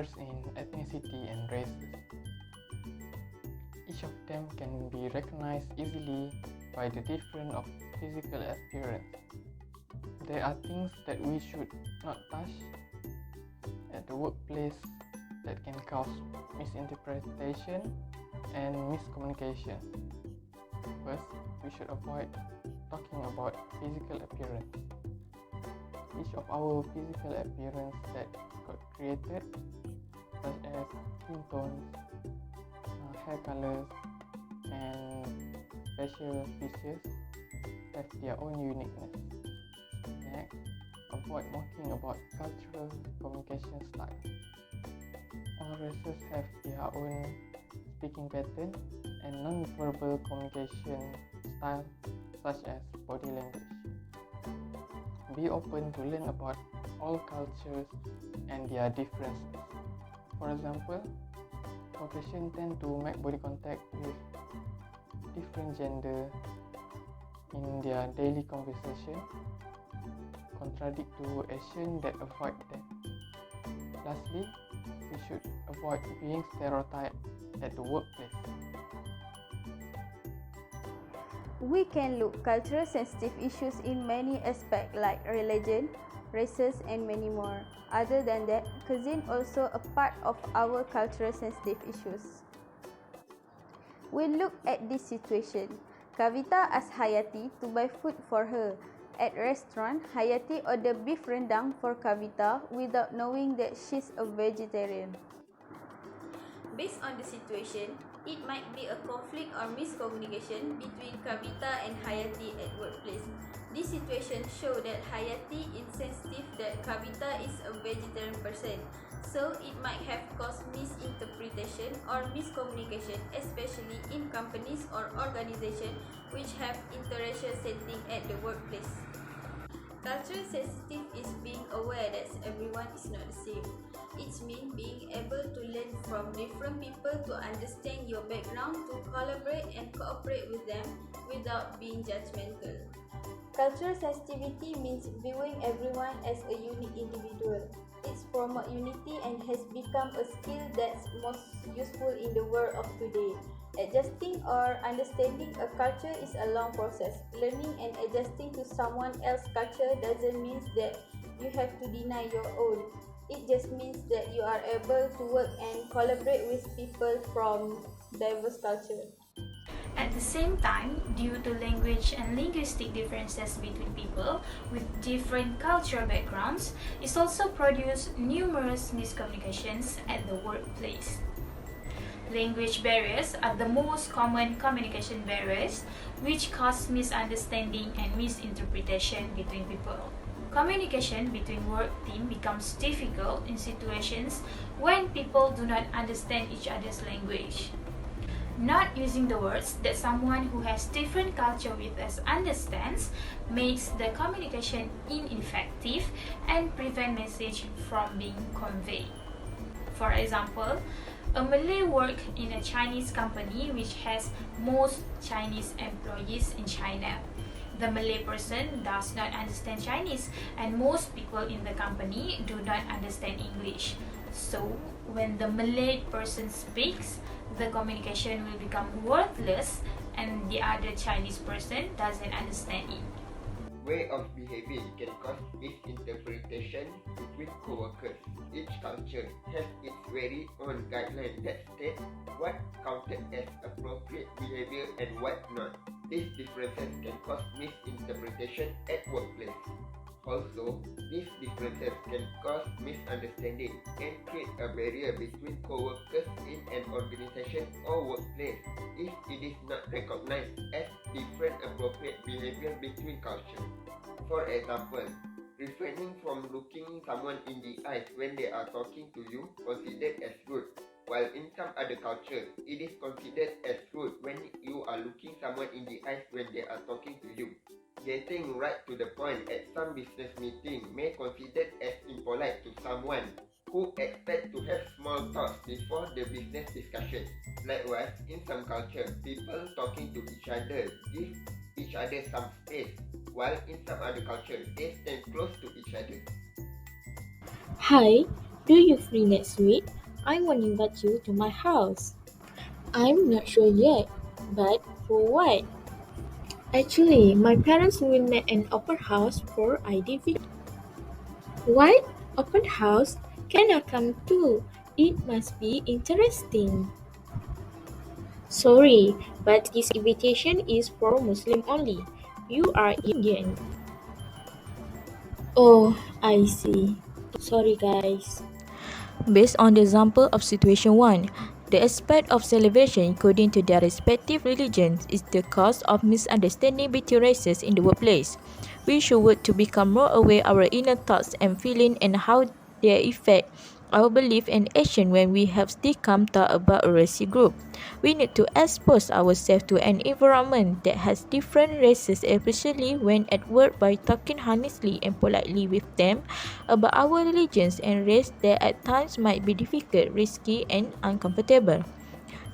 differs in ethnicity and races. Each of them can be recognized easily by the difference of physical appearance. There are things that we should not touch at the workplace that can cause misinterpretation and miscommunication. First, we should avoid talking about physical appearance. Each of our physical appearance that got created, such as skin tones, hair colors, and facial features, have their own uniqueness. Next, avoid mocking about cultural communication style. All races have their own speaking pattern and non-verbal communication style, such as body language. Be open to learn about all cultures and their differences. For example, Caucasians tend to make body contact with different gender in their daily conversation, contradict to Asians that avoid that. Lastly, we should avoid being stereotyped at the workplace. We can look cultural sensitive issues in many aspects like religion, races and many more. Other than that, cuisine also a part of our cultural sensitive issues. We look at this situation. Kavita asked Hayati to buy food for her. At restaurant, Hayati ordered beef rendang for Kavita without knowing that she's a vegetarian. Based on the situation, it might be a conflict or miscommunication between Kavita and Hayati at workplace. This situation shows that Hayati is sensitive that Kavita is a vegetarian person, so it might have caused misinterpretation or miscommunication, especially in companies or organizations which have interracial setting at the workplace. Cultural sensitive is being aware that everyone is not the same. It means being able to learn from different people to understand your background, to collaborate and cooperate with them without being judgmental. Cultural sensitivity means viewing everyone as a unique individual. It promotes unity and has become a skill that's most useful in the world of today. Adjusting or understanding a culture is a long process. Learning and adjusting to someone else's culture doesn't mean that you have to deny your own. It just means that you are able to work and collaborate with people from diverse cultures. At the same time, due to language and linguistic differences between people with different cultural backgrounds, it also produces numerous miscommunications at the workplace. Language barriers are the most common communication barriers which cause misunderstanding and misinterpretation between people. Communication between work teams becomes difficult in situations when people do not understand each other's language. Not using the words that someone who has different culture with us understands makes the communication ineffective and prevent message from being conveyed. For example, a Malay works in a Chinese company which has most Chinese employees in China. The Malay person does not understand Chinese and most people in the company do not understand English. So, when the Malay person speaks, the communication will become worthless and the other Chinese person doesn't understand it. Way of behaving can cause misinterpretation between co-workers. Each culture has its very own guidelines that state what counted as appropriate behavior and what not. These differences can cause misinterpretation at workplace. Also, these differences can cause misunderstanding and create a barrier between co-workers in an organization or workplace if it is not recognized as different appropriate behavior between cultures. For example, refraining from looking someone in the eyes when they are talking to you considered as rude, while in some other cultures, it is considered as rude when you are looking someone in the eyes when they are talking to you. Getting right to the point at some business meeting may considered as impolite to someone who expect to have small talks before the business discussion. Likewise, in some cultures, people talking to each other give each other some space, while in some other cultures, they stand close to each other. Hi, Do you free next week? I want to invite you to my house. I'm not sure yet, but for what? Actually, my parents will make an open house for ID video. What? Open house? Can I come too? It must be interesting. Sorry, but this invitation is for Muslim only. You are Indian. Oh, I see. Sorry, guys. Based on the example of situation 1, the aspect of celebration according to their respective religions is the cause of misunderstanding between races in the workplace. We should work to become more aware of our inner thoughts and feelings and how they affect our belief and action when we have still come thought about a racial group. We need to expose ourselves to an environment that has different races, especially when at work, by talking honestly and politely with them about our religions and race that at times might be difficult, risky, and uncomfortable.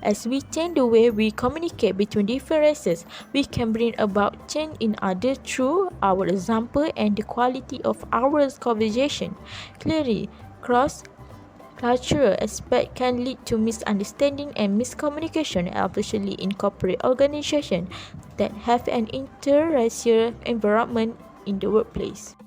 As we change the way we communicate between different races, we can bring about change in others through our example and the quality of our conversation. Clearly, cross-cultural aspect can lead to misunderstanding and miscommunication, especially in corporate organizations that have an interracial environment in the workplace.